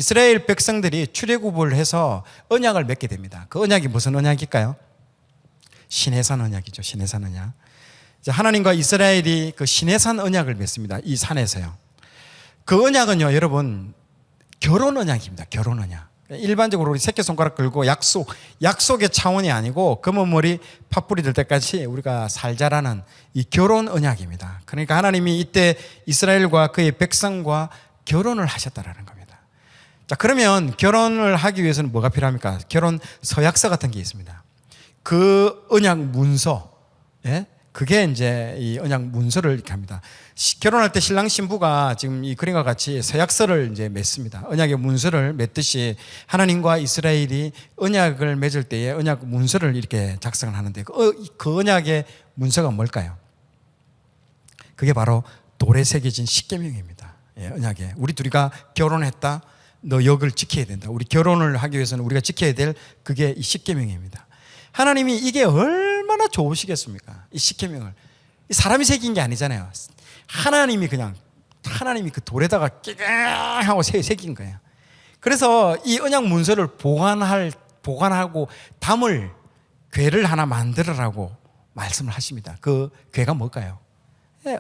이스라엘 백성들이 출애굽을 해서 언약을 맺게 됩니다. 그 언약이 무슨 언약일까요? 시내산 언약이죠. 시내산 언약. 하나님과 이스라엘이 그 시내산 언약을 맺습니다. 이 산에서요. 그 언약은요, 여러분, 결혼 언약입니다. 결혼 언약. 일반적으로 우리 새끼손가락 걸고 약속의 차원이 아니고 검은 머리 팥뿌리 들 때까지 우리가 살자라는 이 결혼 언약입니다. 그러니까 하나님이 이때 이스라엘과 그의 백성과 결혼을 하셨다라는 겁니다. 자, 그러면 결혼을 하기 위해서는 뭐가 필요합니까? 결혼 서약서 같은 게 있습니다. 그 언약 문서, 예? 그게 이제 이 언약 문서를 이렇게 합니다. 결혼할 때 신랑 신부가 지금 이 그림과 같이 서약서를 이제 맺습니다. 언약의 문서를 맺듯이 하나님과 이스라엘이 언약을 맺을 때에 언약 문서를 이렇게 작성을 하는데 그 언약의 문서가 뭘까요? 그게 바로 돌에 새겨진 십계명입니다. 예, 언약에 우리 둘이가 결혼했다. 너 이걸 지켜야 된다. 우리 결혼을 하기 위해서는 우리가 지켜야 될 그게 이 십계명입니다. 하나님이 이게 얼마나 좋으시겠습니까? 이 십계명을 사람이 새긴 게 아니잖아요. 하나님이 그 돌에다가 끼강 새긴 거예요. 그래서 이 언약 문서를 보관하고 담을 궤를 하나 만들으라고 말씀을 하십니다. 그 궤가 뭘까요?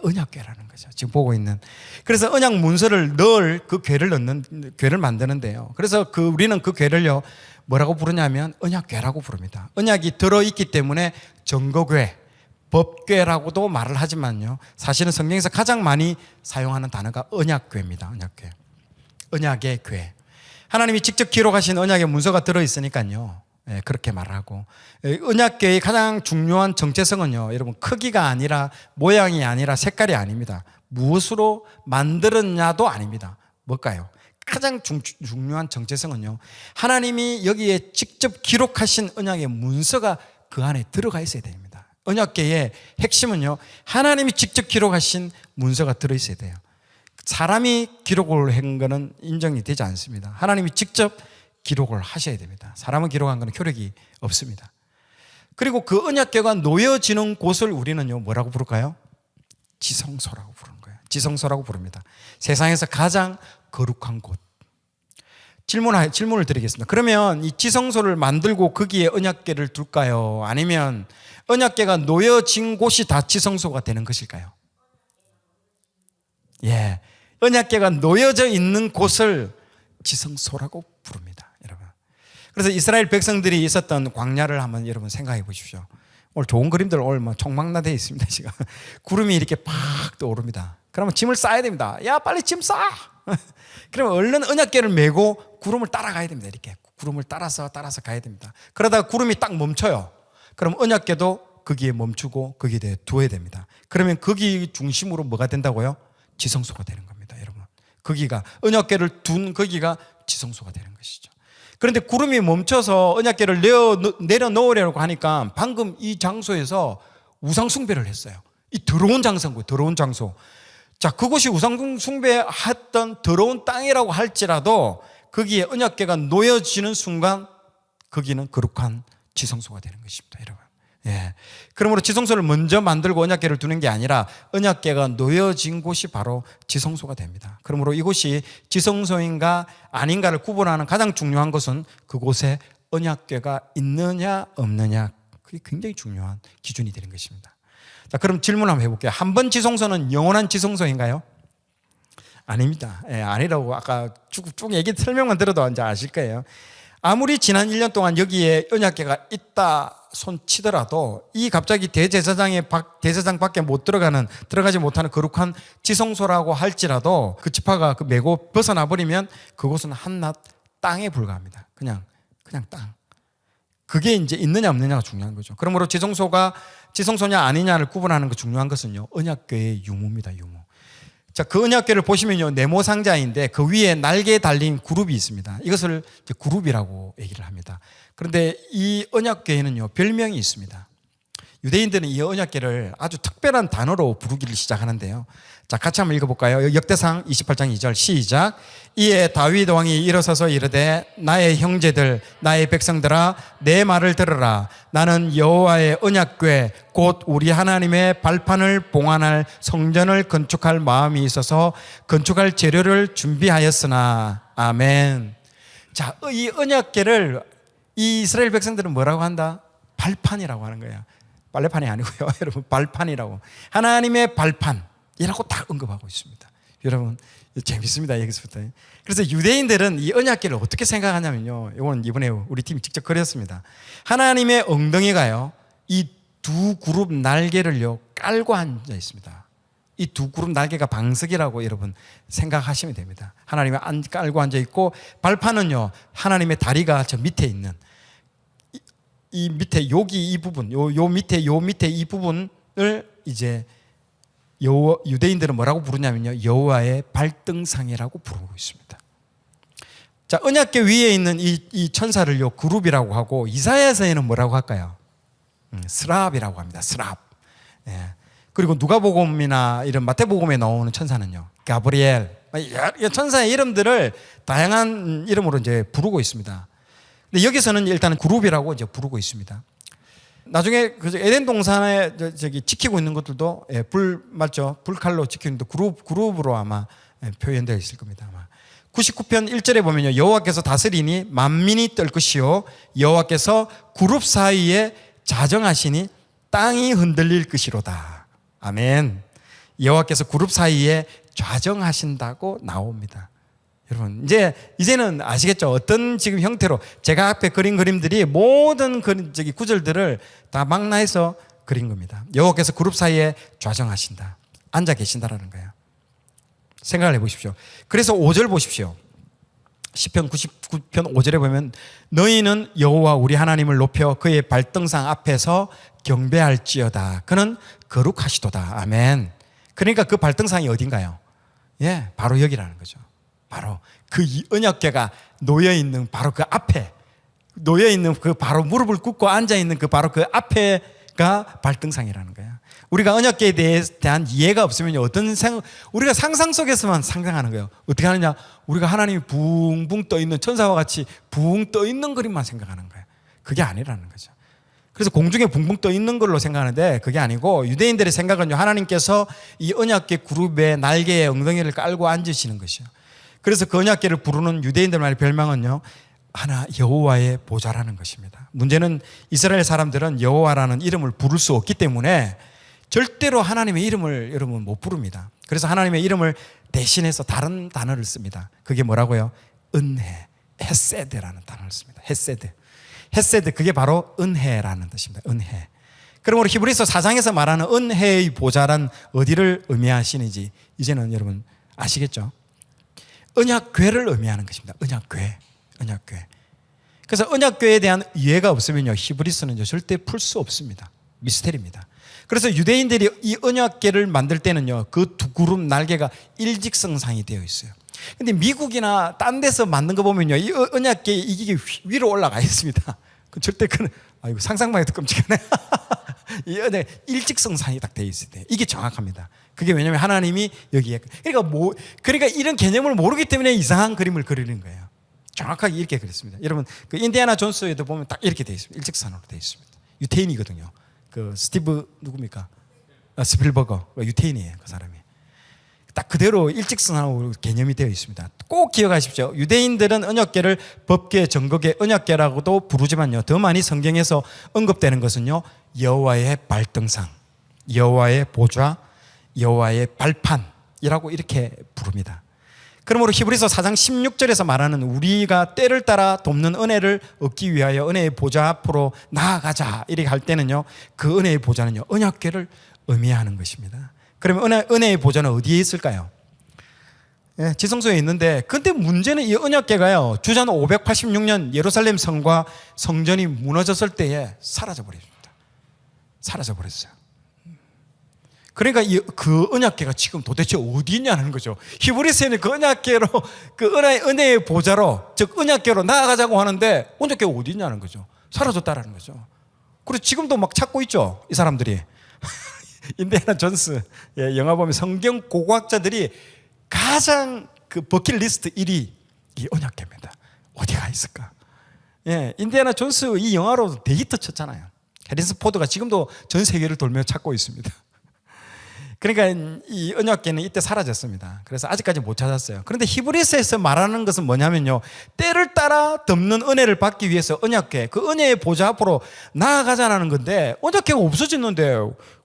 언약궤라는 거죠. 지금 보고 있는. 그래서 언약 문서를 넣을 그 궤를 만드는데요. 그래서 우리는 그 궤를요, 뭐라고 부르냐면 언약궤라고 부릅니다. 언약이 들어있기 때문에 증거궤, 법궤라고도 말을 하지만요, 사실은 성경에서 가장 많이 사용하는 단어가 언약궤입니다. 언약궤. 언약의 궤. 하나님이 직접 기록하신 언약의 문서가 들어있으니까요, 그렇게 말하고, 언약궤의 가장 중요한 정체성은요, 여러분, 크기가 아니라 모양이 아니라 색깔이 아닙니다. 무엇으로 만들었냐도 아닙니다. 뭘까요? 가장 중요한 정체성은요, 하나님이 여기에 직접 기록하신 언약의 문서가 그 안에 들어가 있어야 됩니다. 언약궤의 핵심은요, 하나님이 직접 기록하신 문서가 들어있어야 돼요. 사람이 기록을 한 거는 인정이 되지 않습니다. 하나님이 직접 기록을 하셔야 됩니다. 사람은 기록한 거는 효력이 없습니다. 그리고 그 언약궤가 놓여지는 곳을 우리는요, 뭐라고 부를까요? 지성소라고 부르는 거예요. 지성소라고 부릅니다. 세상에서 가장 거룩한 곳. 질문을 드리겠습니다. 그러면 이 지성소를 만들고 거기에 언약궤를 둘까요? 아니면 언약궤가 놓여진 곳이 다 지성소가 되는 것일까요? 예, 언약궤가 놓여져 있는 곳을 지성소라고 부릅니다, 여러분. 그래서 이스라엘 백성들이 있었던 광야를 한번 여러분 생각해 보십시오. 오늘 좋은 그림들 오늘 총망라되어 있습니다. 지금 구름이 이렇게 팍 떠오릅니다. 그러면 짐을 싸야 됩니다. 야, 빨리 짐 싸. 그러면 얼른 언약궤를 메고 구름을 따라가야 됩니다. 이렇게 구름을 따라서 가야 됩니다. 그러다가 구름이 딱 멈춰요. 그럼 언약궤도 거기에 멈추고 거기에 두어야 됩니다. 그러면 거기 중심으로 뭐가 된다고요? 지성소가 되는 겁니다, 여러분. 거기가 언약궤를 둔 거기가 지성소가 되는 것이죠. 그런데 구름이 멈춰서 언약궤를 내려놓으려고 하니까 방금 이 장소에서 우상숭배를 했어요. 이 더러운 장소인 더러운 장소. 자, 그곳이 우상숭배했던 더러운 땅이라고 할지라도 거기에 언약궤가 놓여지는 순간 거기는 거룩한 지성소가 되는 것입니다, 여러분. 예. 그러므로 지성소를 먼저 만들고 언약궤를 두는 게 아니라 언약궤가 놓여진 곳이 바로 지성소가 됩니다. 그러므로 이곳이 지성소인가 아닌가를 구분하는 가장 중요한 것은 그곳에 언약궤가 있느냐 없느냐, 그게 굉장히 중요한 기준이 되는 것입니다. 자, 그럼 질문 한번 해볼게요. 한 번 지성소는 영원한 지성소인가요? 아닙니다. 예, 아니라고 아까 쭉 설명만 들어도 이제 아실 거예요. 아무리 지난 1년 동안 여기에 언약궤가 있다 손치더라도 이 갑자기 대제사장 밖에 들어가지 못하는 거룩한 지성소라고 할지라도 그 지파가 메고 벗어나 버리면 그곳은 한낱 땅에 불과합니다. 그냥 땅. 그게 이제 있느냐 없느냐가 중요한 거죠. 그러므로 지성소가 지성소냐 아니냐를 구분하는 거 중요한 것은요, 언약궤의 유무입니다, 유무. 자, 그 언약궤를 보시면요, 네모 상자인데 그 위에 날개에 달린 그룹이 있습니다. 이것을 이제 그룹이라고 얘기를 합니다. 그런데 이 언약궤에는요, 별명이 있습니다. 유대인들은 이 언약궤를 아주 특별한 단어로 부르기를 시작하는데요. 자, 같이 한번 읽어볼까요? 역대상 28장 2절 시작. 이에 다윗 왕이 일어서서 이르되 나의 형제들 나의 백성들아 내 말을 들으라. 나는 여호와의 언약궤 곧 우리 하나님의 발판을 봉안할 성전을 건축할 마음이 있어서 건축할 재료를 준비하였으나 아멘. 자, 이 언약궤를 이 이스라엘 백성들은 뭐라고 한다? 발판이라고 하는 거예요. 빨래판이 아니고요. 여러분, 발판이라고. 하나님의 발판이라고 딱 언급하고 있습니다. 여러분, 재밌습니다. 여기서부터. 그래서 유대인들은 이 언약궤를 어떻게 생각하냐면요. 이건 이번에 우리 팀이 직접 그렸습니다. 하나님의 엉덩이가요, 이 두 그룹 날개를요, 깔고 앉아 있습니다. 이 두 그룹 날개가 방석이라고 여러분 생각하시면 됩니다. 하나님이 깔고 앉아 있고, 발판은요, 하나님의 다리가 저 밑에 있는 이 밑에 여기 이 부분, 요 밑에 이 부분을 이제 유대인들은 뭐라고 부르냐면요, 여호와의 발등상이라고 부르고 있습니다. 자, 언약궤 위에 있는 이 천사를요, 그룹이라고 하고, 이사야서에는 뭐라고 할까요? 스랍이라고 합니다. 스랍. 예. 그리고 누가복음이나 이런 마태복음에 나오는 천사는요, 가브리엘. 천사의 이름들을 다양한 이름으로 이제 부르고 있습니다. 근데 여기서는 일단은 그룹이라고 이제 부르고 있습니다. 나중에 그 에덴 동산에 저기 지키고 있는 것들도 불 맞죠? 불칼로 지키는데 그룹으로 아마 표현되어 있을 겁니다. 아마 99편 1절에 보면요, 여호와께서 다스리니 만민이 떨 것이요 여호와께서 그룹 사이에 자정하시니 땅이 흔들릴 것이로다. 아멘. 여호와께서 그룹 사이에 좌정하신다고 나옵니다. 여러분, 이제는 아시겠죠? 어떤 지금 형태로 제가 앞에 그린 그림들이 모든 구절들을 다 망라해서 그린 겁니다. 여호와께서 그룹 사이에 좌정하신다, 앉아 계신다라는 거예요. 생각을 해보십시오. 그래서 5절 보십시오. 시편 99편 5절에 보면 너희는 여호와 우리 하나님을 높여 그의 발등상 앞에서 경배할지어다. 그는 거룩하시도다. 아멘. 그러니까 그 발등상이 어딘가요? 예, 바로 여기라는 거죠. 바로 그 언약궤가 놓여 있는 바로 그 앞에, 놓여 있는 그 바로 무릎을 꿇고 앉아 있는 그 바로 그 앞에가 발등상이라는 거예요. 우리가 언약궤에 대한 이해가 없으면 우리가 상상 속에서만 상상하는 거예요. 어떻게 하느냐? 우리가 하나님이 붕붕 떠 있는 천사와 같이 붕 떠 있는 그림만 생각하는 거예요. 그게 아니라는 거죠. 그래서 공중에 붕붕 떠 있는 걸로 생각하는데 그게 아니고, 유대인들의 생각은요, 하나님께서 이 언약궤 그룹의 날개에 엉덩이를 깔고 앉으시는 것이요. 그래서 그 언약궤를 부르는 유대인들만의 별명은요, 하나 여호와의 보좌라는 것입니다. 문제는 이스라엘 사람들은 여호와라는 이름을 부를 수 없기 때문에 절대로 하나님의 이름을 여러분 못 부릅니다. 그래서 하나님의 이름을 대신해서 다른 단어를 씁니다. 그게 뭐라고요? 은혜, 헤세드라는 단어를 씁니다. 헤세드, 그게 바로 은혜라는 뜻입니다. 은혜. 그러므로 히브리서 4장에서 말하는 은혜의 보좌란 어디를 의미하시는지 이제는 여러분 아시겠죠? 언약궤를 의미하는 것입니다. 언약궤. 그래서 언약궤에 대한 이해가 없으면요, 히브리서는 절대 풀 수 없습니다. 미스테리입니다. 그래서 유대인들이 이 언약궤를 만들 때는요, 그 두 그룹 날개가 일직선상이 되어 있어요. 근데 미국이나 딴 데서 만든 거 보면요, 이 언약궤 이게 위로 올라가 있습니다. 절대 아이고, 상상만 해도 끔찍하네. 이 언약 일직선상이 딱 되어 있을 때 이게 정확합니다. 그게 왜냐하면 하나님이 여기에 그러니까 이런 개념을 모르기 때문에 이상한 그림을 그리는 거예요. 정확하게 이렇게 그렸습니다. 여러분, 그 인디애나 존스에도 보면 딱 이렇게 되어 있습니다. 일직선으로 되어 있습니다. 유태인이거든요. 그 스티브 누굽니까? 스필버거. 유태인이에요, 그 사람이. 딱 그대로 일직선하고 개념이 되어 있습니다. 꼭 기억하십시오. 유대인들은 언약궤를 법궤, 정거궤, 언약궤라고도 부르지만요, 더 많이 성경에서 언급되는 것은요, 여호와의 발등상, 여호와의 보좌, 여호와의 발판이라고 이렇게 부릅니다. 그러므로 히브리서 4장 16절에서 말하는 우리가 때를 따라 돕는 은혜를 얻기 위하여 은혜의 보좌 앞으로 나아가자 이렇게 할 때는요, 그 은혜의 보좌는요, 언약궤를 의미하는 것입니다. 그러면 은혜의 보좌는 어디에 있을까요? 예, 지성소에 있는데, 근데 문제는 이 언약궤가요, 주전 586년 예루살렘 성과 성전이 무너졌을 때에 사라져버립니다. 사라져버렸어요. 그러니까 그 언약궤가 지금 도대체 어디 있냐는 거죠. 히브리서에는 그 언약궤로, 그 은혜의 보좌로, 즉 언약궤로 나아가자고 하는데 언약궤가 어디 있냐는 거죠. 사라졌다라는 거죠. 그리고 지금도 막 찾고 있죠, 이 사람들이. 인디애나 존스 영화 보면 성경 고고학자들이 가장 그 버킷리스트 1위 이 언약궤입니다. 어디가 있을까? 예, 인디애나 존스 이 영화로 대히트 쳤잖아요. 해리슨 포드가 지금도 전 세계를 돌며 찾고 있습니다. 그러니까 이 언약궤는 이때 사라졌습니다. 그래서 아직까지 못 찾았어요. 그런데 히브리서에서 말하는 것은 뭐냐면요, 때를 따라 덮는 은혜를 받기 위해서 언약궤, 그 은혜의 보좌 앞으로 나아가자는 건데 언약궤가 없어졌는데,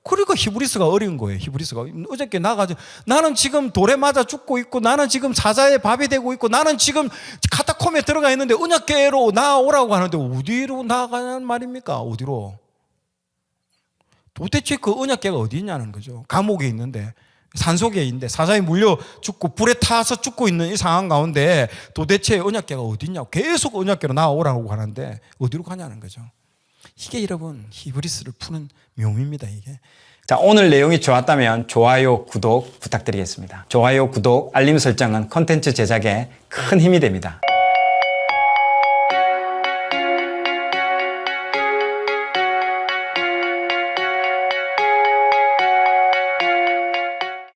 그러니까 히브리서가 어려운 거예요. 히브리서가 어저께 나가죠. 나는 지금 돌에 맞아 죽고 있고, 나는 지금 사자의 밥이 되고 있고, 나는 지금 카타콤에 들어가 있는데 언약궤로 나오라고 하는데 어디로 나가는 말입니까? 어디로? 도대체 그 언약궤가 어디 있냐는 거죠. 감옥에 있는데, 산속에 있는데, 사자에 물려 죽고 불에 타서 죽고 있는 이 상황 가운데 도대체 언약궤가 어디 있냐고 계속 언약궤로 나오라고 하는데 어디로 가냐는 거죠. 이게 여러분 히브리서를 푸는 묘미입니다. 이게. 자, 오늘 내용이 좋았다면 좋아요, 구독 부탁드리겠습니다. 좋아요, 구독, 알림 설정은 콘텐츠 제작에 큰 힘이 됩니다.